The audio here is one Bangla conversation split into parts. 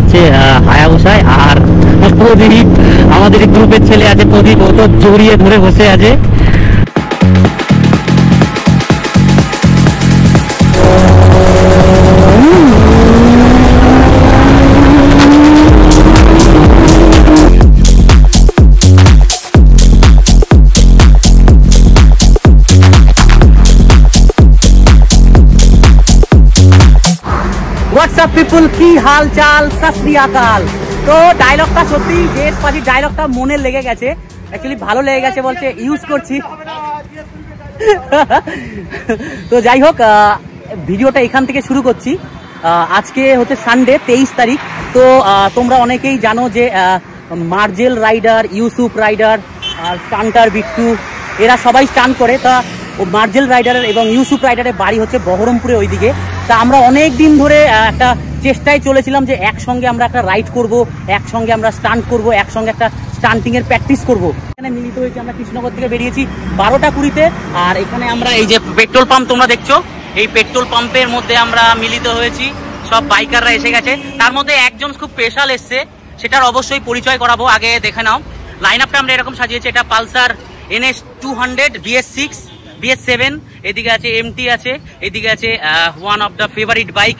হচ্ছে হায়াবুসায়। আর প্রদীপ আমাদের গ্রুপের ছেলে আছে, প্রদীপ ও তো জড়িয়ে ধরে বসে আছে। হোয়াটসঅ্যাপ পিপল, কি হাল চাল, সত শ্রী আকাল। তো ডায়লগটা সত্যি জেস পাজির ডায়লগটা মনে লেগে গেছে, অ্যাকচুয়ালি ভালো লেগে গেছে বলছে ইউজ করছি। তো যাই হোক, ভিডিওটা এখান থেকে শুরু করছি। আজকে হচ্ছে সানডে 23 তারিখ। তো তোমরা অনেকেই জানো যে মার্জেল রাইডার, ইউসুফ রাইডার আর স্টান্টার বিট্টু এরা সবাই স্টান করে। তা মার্জেল রাইডারের এবং ইউসুফ রাইডারের বাড়ি হচ্ছে বহরমপুরে ওইদিকে। তা আমরা অনেক দিন ধরে একটা চেষ্টায় চলেছিলাম যে একসঙ্গে আমরা একটা রাইড করব, একসঙ্গে আমরা স্টান্ট করব, একসঙ্গে একটা স্টান্টিংয়ের প্র্যাকটিস করব। এখানে মিলিত হয়েছি আমরা কৃষ্ণনগর থেকে, বেরিয়েছি 12টা 20-তে। আর এখানে আমরা এই যে পেট্রোল পাম্প তোমরা দেখছো, এই পেট্রোল পাম্পের মধ্যে আমরা মিলিত হয়েছি। সব বাইকাররা এসে গেছে, তার মধ্যে একজন খুব স্পেশাল এসছে, সেটার অবশ্যই পরিচয় করাবো। আগে দেখে নাও লাইন আপটা আমরা এরকম সাজিয়েছি। এটা পালসার NS 200 BS6 BS7, এদিকে আছে MT আছে, এদিকে আছে one of the favourite bike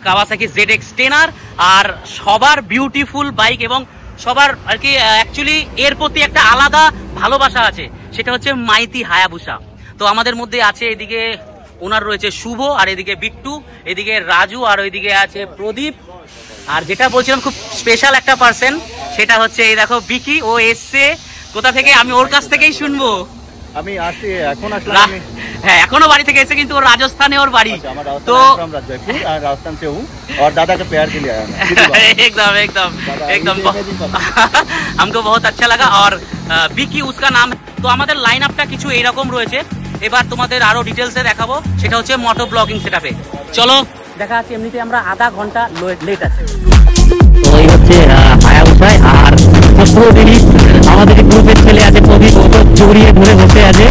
Kawasaki ZX-10R। আর সবার বিউটিফুল বাইক এবং সবার আর কি অ্যাকচুয়ালি এর প্রতি একটা আলাদা ভালোবাসা আছে, সেটা হচ্ছে মাইতি হায়াবুসা। তো আমাদের মধ্যে আছে এদিকে ওনার রয়েছে শুভ, আর এদিকে বিট্টু, এদিকে রাজু, আর ওইদিকে আছে প্রদীপ। আর যেটা বলছিলাম খুব স্পেশাল একটা পার্সন, সেটা হচ্ছে এই দেখো বিকি। ও এসছে কোথা থেকে আমি ওর কাছ থেকেই শুনবো। আমি আসছি এখন আসলাম। হ্যাঁ, এখনো বাড়ি থেকে এসে, কিন্তু ওর রাজস্থানে ওর বাড়ি। तो राजस्थान से हूँ और दादा के प्यार के लिए आया मैं। एकदम एकदम एकदम हमको बहुत अच्छा लगा। और বিকি उसका नाम। তো আমাদের লাইন আপটা কিছু এইরকম রয়েছে। এবার তোমাদের আরো ডিটেলসে দেখাবো, সেটা হচ্ছে মোটো ব্লগিং সেটআপে। চলো দেখা আছে। এমনিতে আমরা আধা ঘন্টা লেট আছে। তো এই হচ্ছে হায়াবুসায়। আর প্রদীপ আমাদের গ্রুপের ছেলে আছে, প্রদীপ ও তো জড়িয়ে ধরে বসে আছে।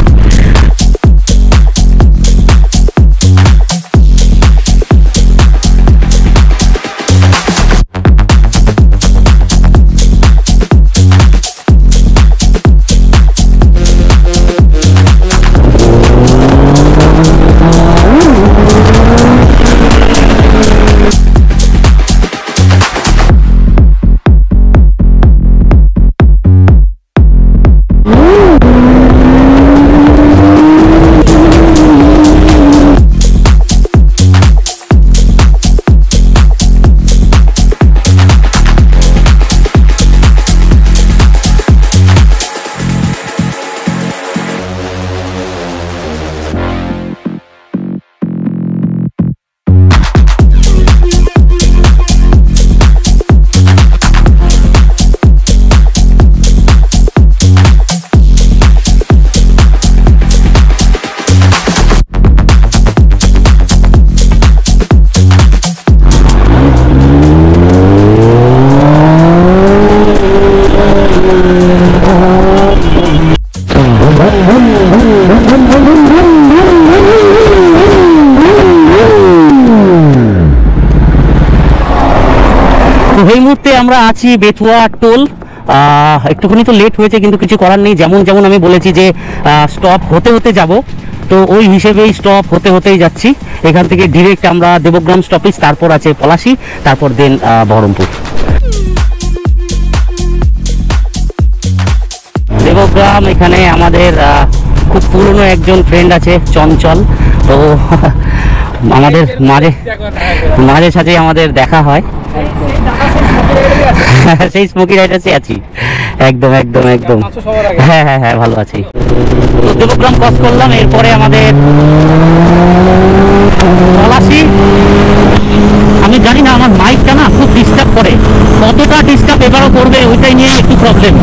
এই মুহূর্তে আমরা আছি বেথুয়া টোল। একটুখানি তো লেট হয়েছে, কিন্তু কিছু করার নেই। যেমন যেমন আমি বলেছি যে স্টপ হতে হতে যাব, তো ওই হিসেবেই স্টপ হতে হতেই যাচ্ছি। এখান থেকে ডিরেক্ট আমরা দেবগ্রাম স্টপেজ, তারপর আছে পলাশী, তারপর দেন বহরমপুর। দেবগ্রাম এখানে আমাদের খুব পুরনো একজন ফ্রেন্ড আছে, চঞ্চল। তো আমাদের মাঝে সাঝে আমাদের দেখা হয়। সেই স্মোকি রাইডার্সে আছি। একদম একদম একদম হ্যাঁ হ্যাঁ হ্যাঁ, ভালো আছি। তো দেবগ্রাম ক্রস করলাম, এরপরে আমাদের পলাশী। আমি জানি না আমার মাইকটা না খুব ডিস্টার্ব করে, কতটা ডিস্টার্ব এবারও করবে ওইটাই নিয়ে একটু প্রবলেম।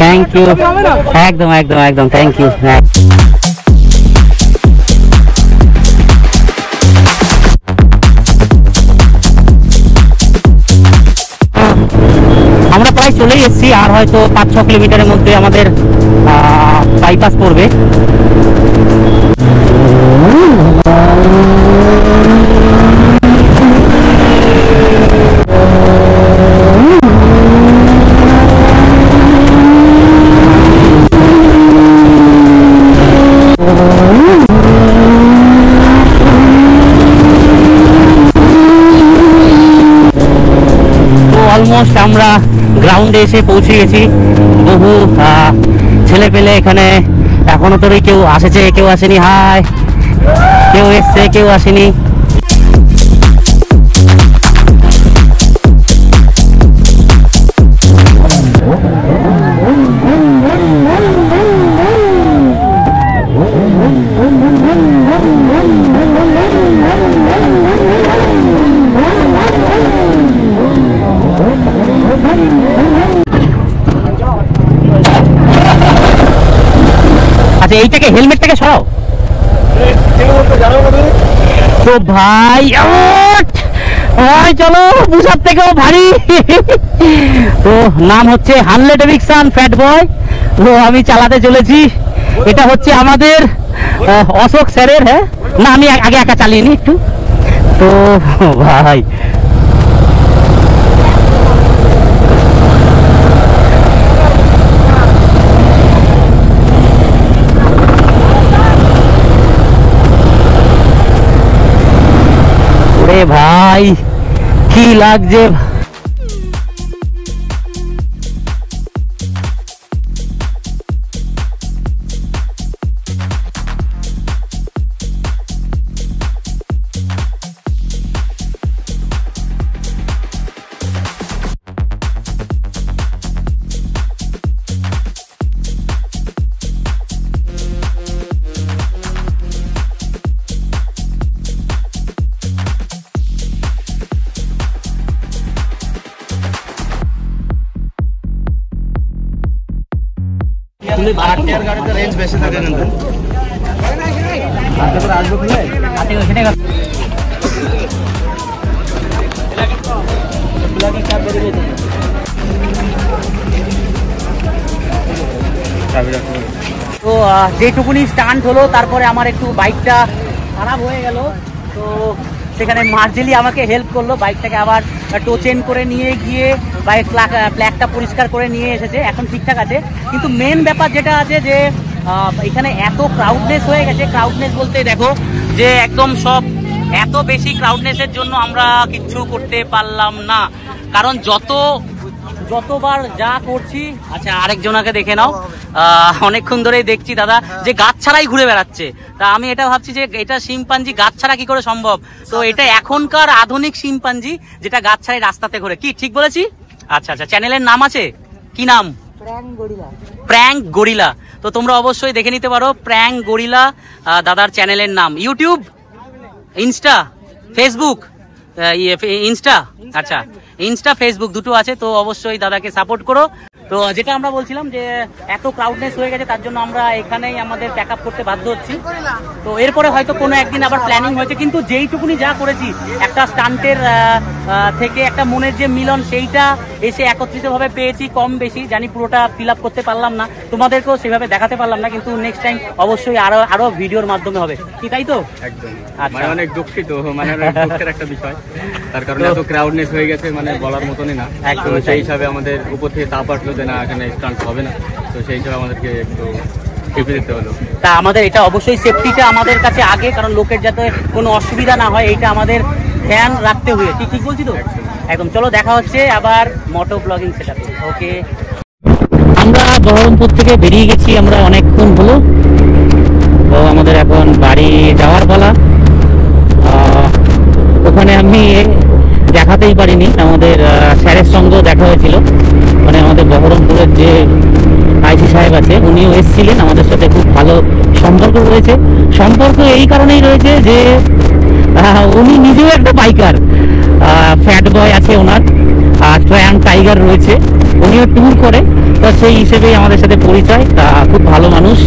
থ্যাংক ইউ, একদম একদম একদম থ্যাংক ইউ। আমরা প্রায় চলেই এসেছি, আর হয়তো 5-6 কিলোমিটারের মধ্যে আমাদের বাইপাস পড়বে। অলমোস্ট আমরা গ্রাউন্ডে এসে পৌঁছে গেছি। বহু ছেলে পেলে এখানে এখনো তোরই কেউ আসেছে, কেউ আসেনি। হাই, কেউ এসছে, কেউ আসেনি। আচ্ছা, এইটাকে হেলমেটটাকে সরাও তো ভাই। ভাই চলো, বুঝার থেকেও ভারী। তো নাম হচ্ছে হানলে ডেভিডসন ফ্যাট বয়। তো আমি চালাতে চলেছি। এটা হচ্ছে আমাদের অশোক স্যারের। হ্যাঁ না, আমি আগে একা চালিয়ে নি একটু। তো ভাই ভাই কি লাগছে। গাড়িতে রেঞ্জ বেশি থাকে কিন্তু আসবো খুলে তো যেটুকুনি স্টান্ট হলো, তারপরে আমার একটু বাইকটা খারাপ হয়ে গেল। তো সেখানে মার্জেলি আমাকে হেল্প করলো, বাইকটাকে আবার টোচেন করে নিয়ে গিয়ে বাইক প্ল্যাকটা পরিষ্কার করে নিয়ে এসেছে। এখন ঠিকঠাক আছে। কিন্তু মেন ব্যাপার যেটা আছে যে এখানে এত ক্রাউডনেস হয়ে গেছে। ক্রাউডনেস বলতে দেখো যে একদম সব এত বেশি ক্রাউডনেসের জন্য আমরা কিচ্ছু করতে পারলাম না। কারণ যতবার যা করছি। আচ্ছা, আরেকজনাকে দেখে নাও, অনেকক্ষণ ধরেই দেখছি দাদা যে গাছ ছাড়াই ঘুরে বেড়াচ্ছে। তা আমি এটা ভাবছি যে এটা শিম্পাঞ্জি গাছ ছাড়া কি করে সম্ভব। তো এটা এখনকার আধুনিক শিম্পাঞ্জি, যেটা গাছ ছাড়াই রাস্তাতে ঘুরে। কি ঠিক বলেছি? আচ্ছা আচ্ছা, চ্যানেলের নাম আছে কি নাম? Prank gorilla. তো তোমরা অবশ্যই দেখে নিতে পারো প্র্যাঙ্ক গরিলা দাদার চ্যানেলের নাম। ইউটিউব, ইনস্টা, ফেসবুক, ইনস্টা, আচ্ছা ইনস্টা ফেসবুক দুটো আছে। তো অবশ্যই দাদাকে সাপোর্ট করো। তো যেটা আমরা বলছিলাম যে এত ক্রাউডনেস হয়ে গেছে, তার জন্য আমরা এখানেই আমাদের প্যাক আপ করতে বাধ্য হচ্ছি। তো এরপরে হয়তো কোনো একদিন আবার প্ল্যানিং হয়েছে, কিন্তু যেইটুকুনি যা করেছি একটা স্টান্টের থেকে একটা মনের যে মিলন, সেইটা এসে একত্রিতভাবে পেয়েছি। কম বেশি জানি পুরোটা ফিল আপ করতে পারলাম না, তোমাদেরকেও সেভাবে দেখাতে পারলাম না, কিন্তু নেক্সট টাইম অবশ্যই আরো ভিডিওর মাধ্যমে হবে। কি তাই তো? একদম। আচ্ছা, অনেক দুঃখিত, মানে দুঃখের একটা বিষয়, তার কারণে এত ক্রাউডনেস হয়ে গেছে, মানে বলার মতনই না। একদম সেই হিসাবে আমাদের উপর থেকে তাপ আসলো যে না এখানে স্টান্ট হবে না, তো সেই হিসাবে আমাদেরকে একটু চেপে দিতে হলো। তা আমাদের এটা অবশ্যই সেফটিটা আমাদের কাছে আগে, কারণ লোকের যাতে কোনো অসুবিধা না হয় এইটা আমাদের ধ্যান রাখতে হবে। ঠিক বলছি তো? একদম। চলো, দেখা হচ্ছে আবার মোটো ব্লগিং সেটআপে। ওকে, আমরা বহরমপুর থেকে বেরিয়ে গেছি, আমরা অনেকক্ষণ হলো। তো আমাদের এখন বাড়ি যাওয়ার পালা। ওখানে আমি দেখাতেই পারিনি, আমাদের স্যারের সঙ্গেও দেখা হয়েছিল। মানে আমাদের বহরমপুরের যে আইসি সাহেব আছে, উনিও এসেছিলেন, আমাদের সাথে খুব ভালো সম্পর্ক রয়েছে। সম্পর্ক এই কারণেই রয়েছে যে উনি নিজেও একটা বাইকার, ফ্যাট বয় আছে ওনার, আর ট্রায়ান টাইগার রয়েছে, উনিও ট্যুর করে। তো সেই হিসেবেই আমাদের সাথে পরিচয়। তা খুব ভালো মানুষ,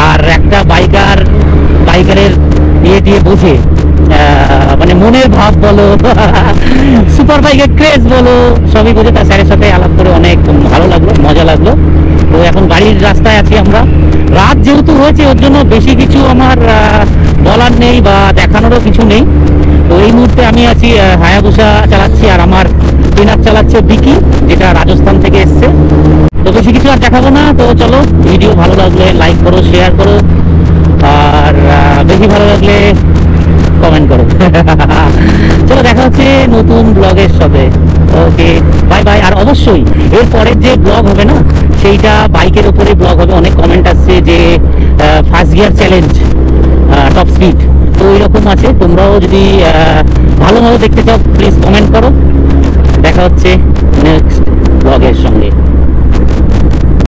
আর একটা বাইকারের ইয়ে দিয়ে বোঝে, মানে মনের ভাব বলো, সুপার বাইকের ক্রেজ বলো, সবই বোঝে। তার স্যারের সাথে আলাপ করে অনেক ভালো লাগলো, মজা লাগলো। তো এখন বাড়ির রাস্তায় আছি আমরা। রাত যেহেতু হয়েছে, ওর জন্য বেশি কিছু আমার বলার নেই বা দেখানোরও কিছু নেই। তো এই মুহূর্তে আমি আছি হায়াবুসা চালাচ্ছি, আর আমার পিনাপ চালাচ্ছে বিকি, যেটা রাজস্থান থেকে এসছে। তো বেশি কিছু আর দেখাবো না। তো চলো, ভিডিও ভালো লাগলে লাইক করো, শেয়ার করো, আর বেশি ভালো লাগলে কমেন্ট করো। চলো, দেখা হচ্ছে নতুন ব্লগের সাথে। ওকে, বাই বাই। অবশ্যই এর পরের যে ব্লগ হবে না সেইটা বাইকের উপরে ব্লগ হবে। অনেক কমেন্ট আসছে যে first gear challenge top speed, তো ওইরকম আছে। তোমরাও যদি ভালোভাবে দেখতে চাও প্লিজ কমেন্ট করো। দেখা হচ্ছে নেক্সট ব্লগের সঙ্গে।